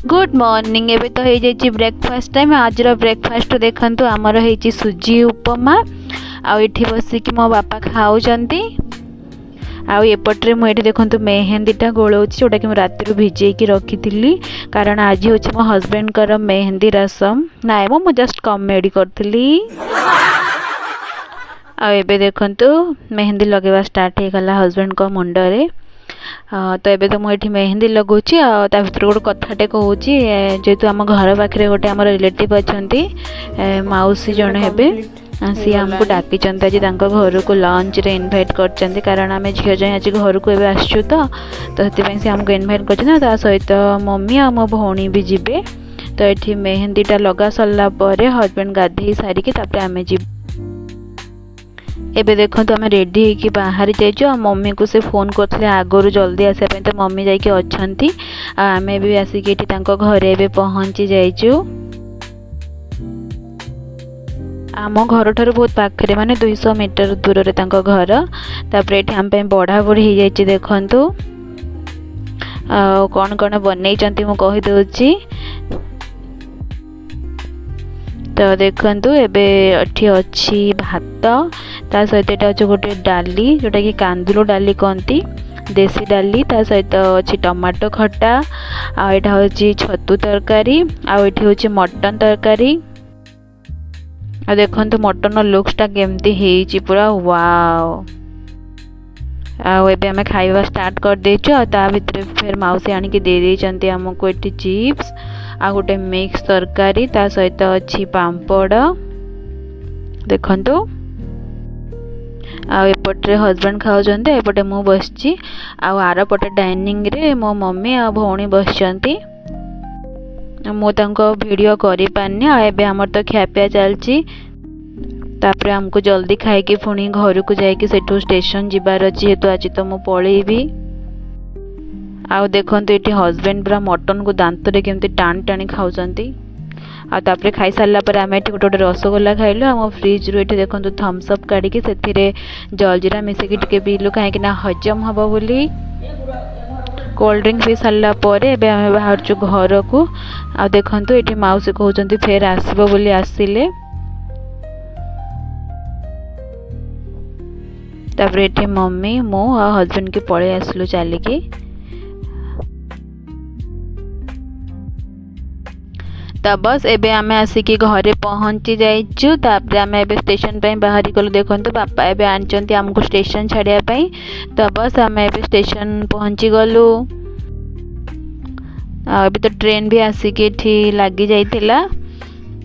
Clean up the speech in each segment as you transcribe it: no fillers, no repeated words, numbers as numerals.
Good morning. एबे तो हो जाइए ब्रेकफास्ट टाइम। आज ब्रेकफास्ट देखंतु आमर होइछि सुजी उपमा। आउ एठी बसिकी मो बापा खाउचंती। आउ एपट्रे मुझे देखो मेहंदीटा गोलाऊँच जोटा कि राति भिजेकी रखी कारण आज हूँ मो हजबैंड कर मेहंदी रसम नाई मो जस्ट कमेडी करी। आबे देखु मेहंदी लगेवा स्टार्ट हो गला हजबैंड को मुंडरे। तो ये तो मुझे मेहंदी लगौची ता भर गोटे कथाटे कहूँ जेहेतु आम घर पाखे गोटे आम रिलेटिव अच्छा मौसी जन हे सी आमको डाकी आज घर को लंच रे इनभाइट कर कारण आम झील जाए आज घर को आसचु तो से आमको इनभाइट कर सहित मम्मी आ मो भौणी भी जीवे। तो ये मेहंदीटा लगा सरला हजबैंड गाधे सारिकी आम जी एबे देखो आम रेडी होगी बाहरी जाइए। मम्मी को से फोन करते आगु जल्दी आसापी तो मम्मी जाकि अच्छी आम भी आसिक घरे पहुँची जाइचु। आम घर ठार बहुत पाखे माने 200 मीटर दूर रे तांको घर। तापर एठी हम पे बढ़ा बढ़ी हो जाइए देखंतु कौन कौन बनै चंती मु कहि दोची। तो देखंतु एबे एठी अछि भात ता सहित एटा अछि गोटे डाली जोटा कि कांदुलो डाली कहती देसी डाली ता सहित अछि टमाटो खट्टा आ एटा होछि छतु तरकारी आ एठी होछि मटन तरकारी। आ देखंतु मटन लुक्सटा केमती हेछि पूरा वाओ। आबे आम खाइबा स्टार्ट कर देचु आ ता भितर फिर मौसी आनी के दे देचंती हमको एठी चिप्स आ गोटे मिक्स तरकारी ता सहित अच्छी पांपड़ देखंतु। एपटे हजबैंड खाऊंते एपटे मु बसची आर पटे डाइनिंग रे मो मम्मी आ भौणी बसचंती। मु तांको वीडियो करि पानी एबे हमर तो ख्यापिया चलची। तापरे हमको जल्दी खाइके पुणी घर को जाइके सेठू स्टेशन जिबार अछि हेतु आज तो मु पळेबी। आउ देखंतु एठी हजबैंड पूरा मटन को दांत रे केमती टाणी टाणी खाउचंती। आ तापरे खाई सारला पर आम एठी गोटे रसगोल्ला खाइलु। आम फ्रिज रू एठी देखंतु थम्स अप काढिके सेथिरे जलजीरा मिसेकी टिके पीलु काहेकि ना हजम हबो बोली। कोल्ड ड्रिंक पी सारला परे एबे आम बाहरचु घर को। आ देखंतु एठी माउसी कहउचंती फेर आसीबो बोली आसीले। तापरे एठी मम्मी मो आ हजबैंड के पळे आसलु चालिकी। तो बस एबे आमे आसिकी घरे पहुँची जाइचु। तापरे आमे एबे स्टेशन पे बाहरी गलु देखंतु बापा एबे आनचंती हमको स्टेशन छाड़िया पई। तो बस आमे एबे स्टेशन पहुँची गलु। अभी तो ट्रेन भी आसिकी एठी लागी जाइतिला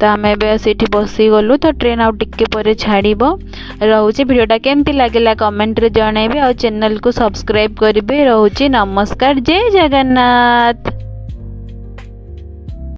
तो आम एठी बसी गलु। तो ट्रेन आउ टिके परे छाड़िबो। रहउची वीडियोटा केमती लागेला कमेंट रे जणाइबे और चैनल को सब्सक्राइब करिवे। रहउची नमस्कार जय जगन्नाथ।